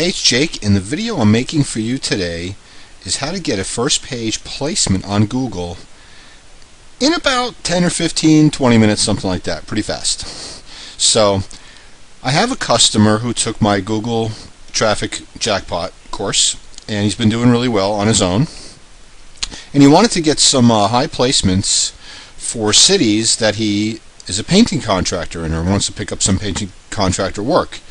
Hey, it's Jake, and the video I'm making for you today is how to get a first page placement on Google in about 10 or 15, 20 minutes, something like that, pretty fast. So I have a customer who took my Google Traffic Jackpot course, and he's been doing really well on his own. And he wanted to get some high placements for cities that he is a painting contractor in or wants to pick up some painting contractor work.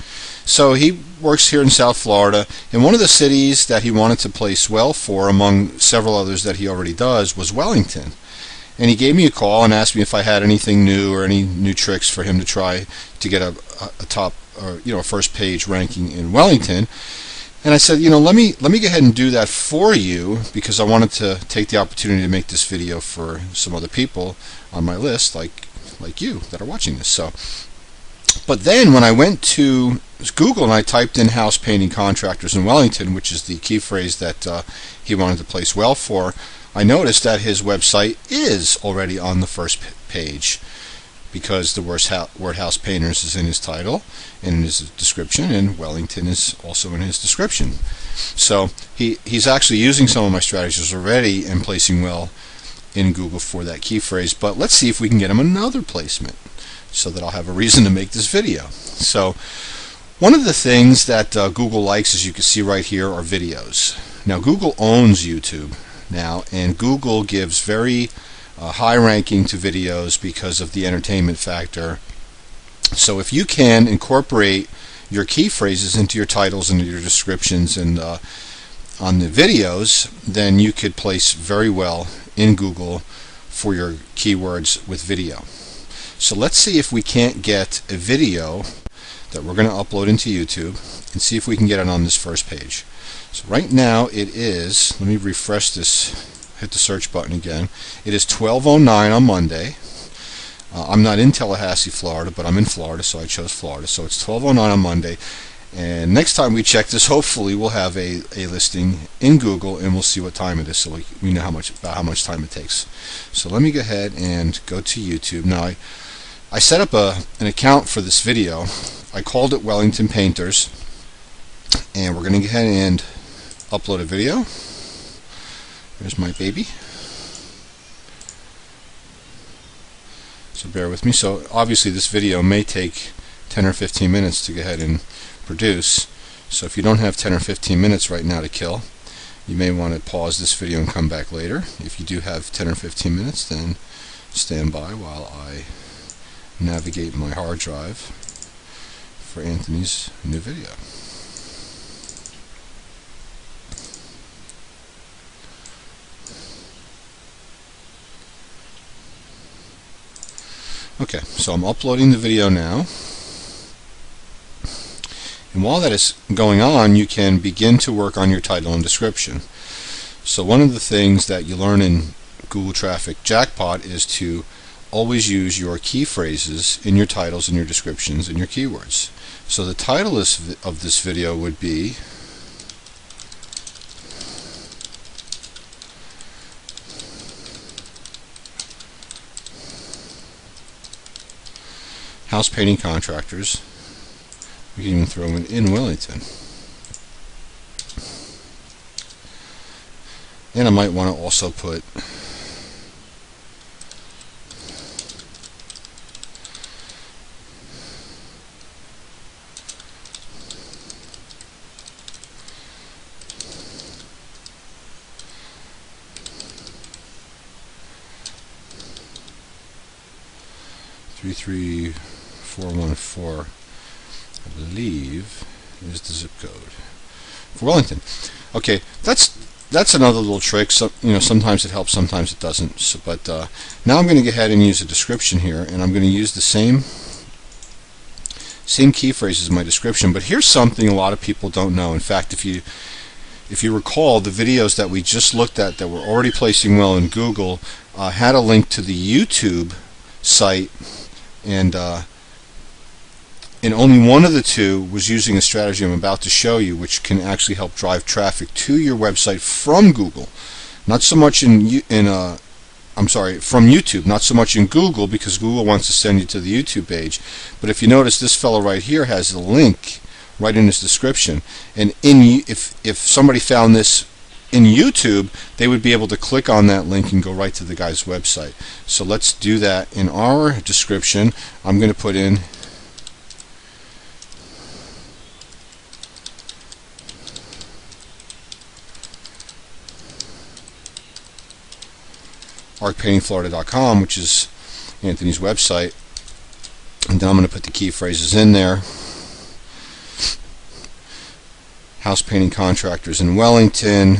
So he works here in South Florida, and one of the cities that he wanted to place well for, among several others that he already does, was Wellington. And he gave me a call and asked me if I had anything new or any new tricks for him to try to get a top, or a first page ranking in Wellington. And I said, let me go ahead and do that for you, because I wanted to take the opportunity to make this video for some other people on my list, like you that are watching this. But then when I went to Google and I typed in house painting contractors in Wellington, which is the key phrase that he wanted to place well for, I noticed that his website is already on the first page, because the word house painters is in his title and in his description, and Wellington is also in his description. So he's actually using some of my strategies already and placing well in Google for that key phrase. But let's see if we can get him another placement, so that I'll have a reason to make this video. So one of the things that Google likes, as you can see right here, are videos. Now Google owns YouTube now, and Google gives very high ranking to videos because of the entertainment factor. So if you can incorporate your key phrases into your titles and your descriptions and on the videos, then you could place very well in Google for your keywords with video. So let's see if we can't get a video that we're going to upload into YouTube and see if we can get it on this first page. So right now it is, let me refresh this, hit the search button again. It is 12:09 on Monday. I'm not in Tallahassee, Florida, but I'm in Florida, so I chose Florida. So it's 12:09 on Monday. And next time we check this, hopefully we'll have a listing in Google, and we'll see what time it is, so we know how much time it takes. So let me go ahead and go to YouTube. Now I set up an account for this video. I called it Wellington Painters, and we're going to go ahead and upload a video. There's my baby. So bear with me. So obviously this video may take 10 or 15 minutes to go ahead and produce. So if you don't have 10 or 15 minutes right now to kill, you may want to pause this video and come back later. If you do have 10 or 15 minutes, then stand by while I navigate my hard drive for Anthony's new video. Okay, so I'm uploading the video now. And while that is going on, you can begin to work on your title and description. So one of the things that you learn in Google Traffic Jackpot is to always use your key phrases in your titles and your descriptions and your keywords. So the title of this video would be House Painting Contractors. We can even throw in Wellington. And I might want to also put three 3414, I believe, is the zip code for Wellington. Okay, that's another little trick. So, sometimes it helps, sometimes it doesn't. So, but now I'm going to go ahead and use a description here, and I'm going to use the same key phrases in my description. But here's something a lot of people don't know. In fact, if you recall, the videos that we just looked at that were already placing well in Google had a link to the YouTube site, and only one of the two was using a strategy I'm about to show you, which can actually help drive traffic to your website from Google. Not so much from YouTube, not so much in Google, because Google wants to send you to the YouTube page. But if you notice, this fellow right here has a link right in his description. And if somebody found this in YouTube, they would be able to click on that link and go right to the guy's website. So let's do that in our description. I'm going to put in arcpaintingflorida.com, which is Anthony's website, and then I'm going to put the key phrases in there. House painting contractors in Wellington,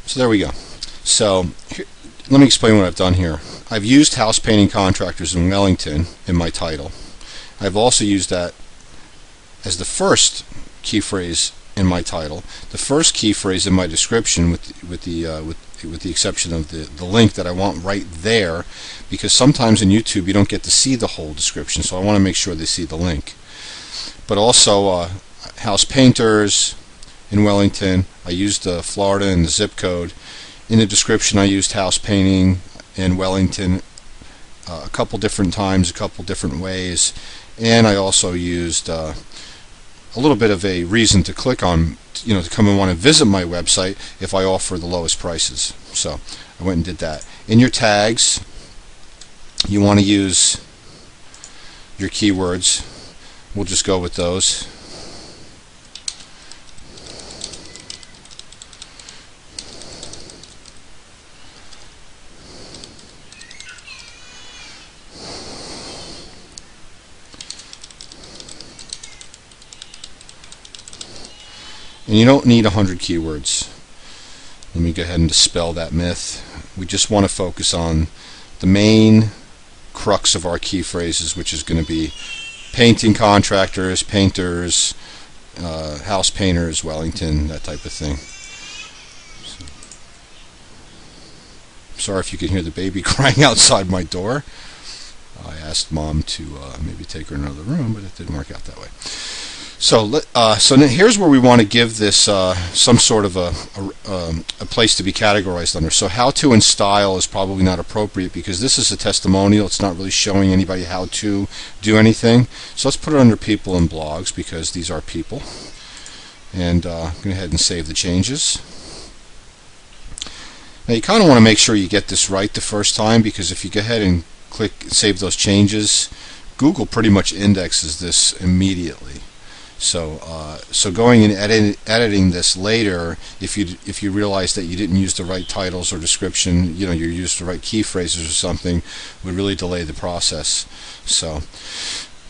so there we go. So here, let me explain what I've done here. I've used house painting contractors in Wellington in my title. I've also used that as the first key phrase in my title, the first key phrase in my description, with the exception of the link that I want right there, because sometimes in YouTube you don't get to see the whole description, so I want to make sure they see the link. But also house painters in Wellington, I used Florida and the zip code. In the description I used house painting in Wellington a couple different times, a couple different ways, and I also used a little bit of a reason to click on, to come and want to visit my website if I offer the lowest prices. So I went and did that. In your tags, you want to use your keywords. We'll just go with those. And you don't need 100 keywords. Let me go ahead and dispel that myth. We just want to focus on the main crux of our key phrases, which is going to be painting contractors, painters, house painters, Wellington, that type of thing. Sorry if you can hear the baby crying outside my door. I asked Mom to maybe take her in another room, but it didn't work out that way. So now here's where we want to give this some sort of a place to be categorized under. So how to and style is probably not appropriate because this is a testimonial. It's not really showing anybody how to do anything. So let's put it under people and blogs because these are people. And go ahead and save the changes. Now you kind of want to make sure you get this right the first time, because if you go ahead and click save those changes, Google pretty much indexes this immediately. So going and editing this later, if you realize that you didn't use the right titles or description, you used the right key phrases or something, would really delay the process. So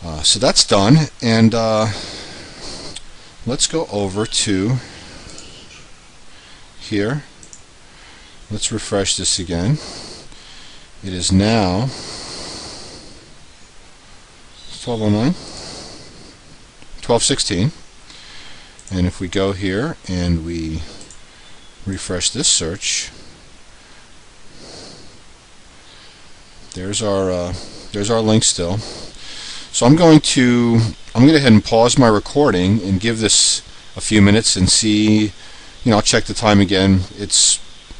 that's done, and let's go over to here. Let's refresh this again. It is now 12:09. 12:16, and if we go here and we refresh this search, there's our link still. So I'm going to go ahead and pause my recording and give this a few minutes and see. I'll check the time again.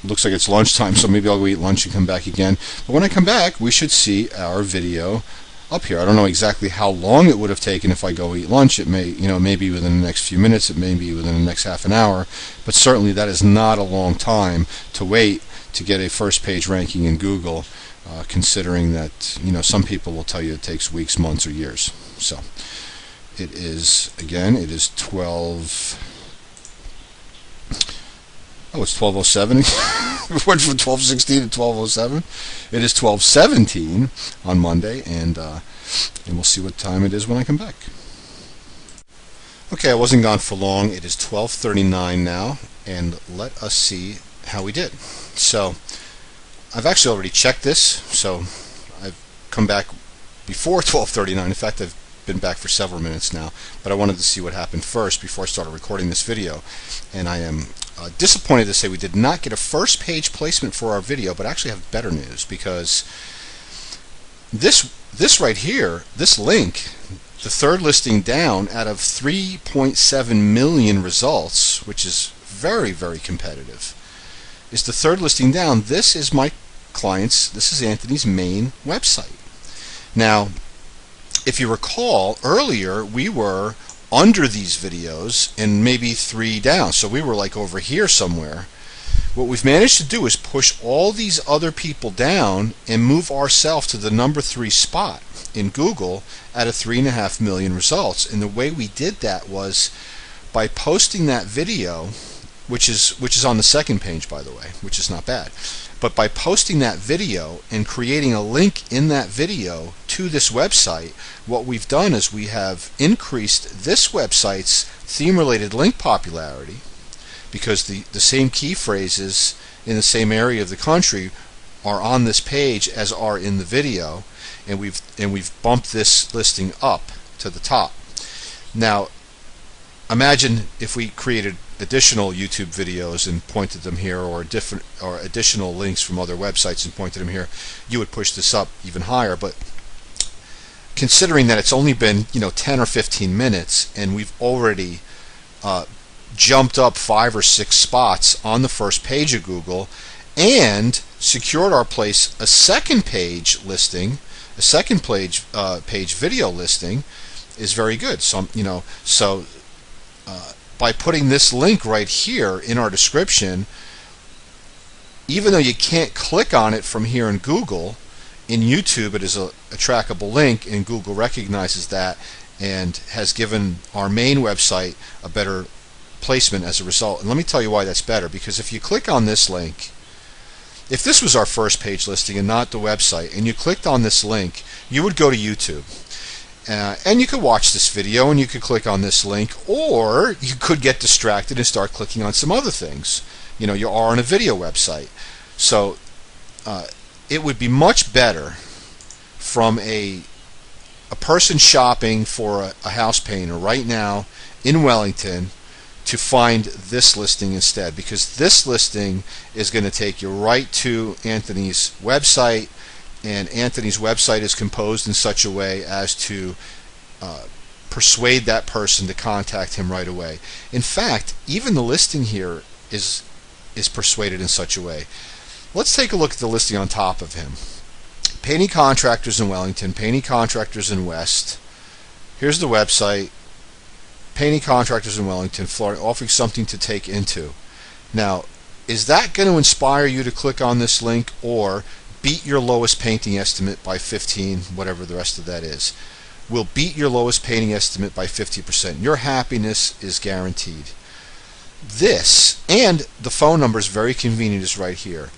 Looks like it's lunchtime, so maybe I'll go eat lunch and come back again. But when I come back, we should see our video up here. I don't know exactly how long it would have taken if I go eat lunch. It may, maybe within the next few minutes. It may be within the next half an hour. But certainly that is not a long time to wait to get a first page ranking in Google, considering that some people will tell you it takes weeks, months, or years. So it is 12. Oh, it's 12:07. We went from 12:16 to 12:07. It is 12:17 on Monday, and we'll see what time it is when I come back. Okay, I wasn't gone for long. It is 12:39 now, and let us see how we did. So I've actually already checked this, so I've come back before 12:39. In fact, I've been back for several minutes now, but I wanted to see what happened first before I started recording this video. And I am disappointed to say we did not get a first page placement for our video, but actually have better news, because this right here, this link, the third listing down out of 3.7 million results, which is very, very competitive, is the third listing down. This is my client's, this is Anthony's main website. Now, if you recall, earlier we were under these videos and maybe 3 down, so we were like over here somewhere. What we've managed to do is push all these other people down and move ourselves to the number 3 spot in Google out of 3.5 million results. And the way we did that was by posting that video, which is on the second page, by the way, which is not bad. But by posting that video and creating a link in that video to this website, what we've done is we have increased this website's theme-related link popularity, because the same key phrases in the same area of the country are on this page as are in the video, and we've bumped this listing up to the top. Now, imagine if we created additional YouTube videos and pointed them here, or additional links from other websites and pointed them here. You would push this up even higher. But considering that it's only been 10 or 15 minutes and we've already jumped up 5 or 6 spots on the first page of Google and secured our place a second page listing, a second page video listing, is very good. So by putting this link right here in our description, even though you can't click on it from here in Google, in YouTube it is a trackable link, and Google recognizes that and has given our main website a better placement as a result. And let me tell you why that's better, because if you click on this link, if this was our first page listing and not the website, and you clicked on this link, you would go to YouTube. And you could watch this video and you could click on this link, or you could get distracted and start clicking on some other things. You are on a video website. So it would be much better from a person shopping for a house painter right now in Wellington to find this listing instead, because this listing is going to take you right to Anthony's website. And Anthony's website is composed in such a way as to persuade that person to contact him right away. In fact, even the listing here is persuaded in such a way. Let's take a look at the listing on top of him. Painting contractors in Wellington, painting contractors in West. Here's the website. Painting contractors in Wellington, Florida, offering something to take into. Now, is that going to inspire you to click on this link, or beat your lowest painting estimate by 15, whatever the rest of that is? Will beat your lowest painting estimate by 50%. Your happiness is guaranteed. This, and the phone number is very convenient, is right here.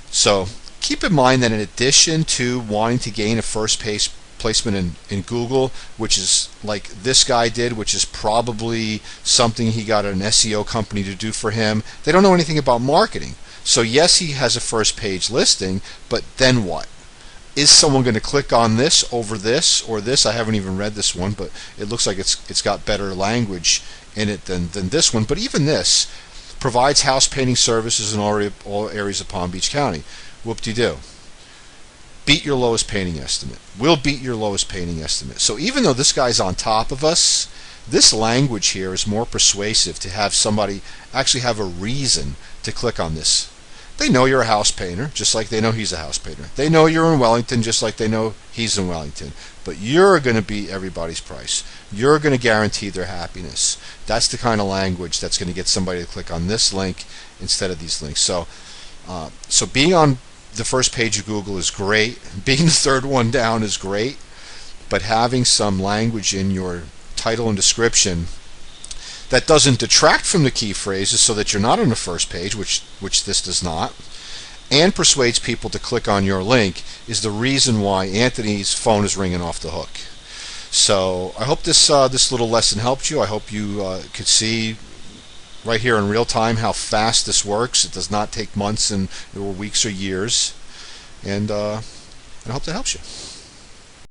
So keep in mind that in addition to wanting to gain a first page placement in Google, which is like this guy did, which is probably something he got an SEO company to do for him, they don't know anything about marketing. So yes, he has a first page listing, but then what? Is someone going to click on this over this or this? I haven't even read this one, but it looks like it's got better language in it than this one. But even this provides house painting services in all areas of Palm Beach County. Whoop-de-doo. Beat your lowest painting estimate. Will beat your lowest painting estimate. So even though this guy's on top of us, this language here is more persuasive to have somebody actually have a reason to click on this. They know you're a house painter, just like they know he's a house painter. They know you're in Wellington, just like they know he's in Wellington. But you're going to beat everybody's price. You're going to guarantee their happiness. That's the kind of language that's going to get somebody to click on this link instead of these links. So being on the first page of Google is great. Being the third one down is great. But having some language in your title and description that doesn't detract from the key phrases so that you're not on the first page, which this does not, and persuades people to click on your link is the reason why Anthony's phone is ringing off the hook. So I hope this little lesson helped you. I hope you could see right here in real time how fast this works. It does not take months or weeks or years, and I hope that helps you.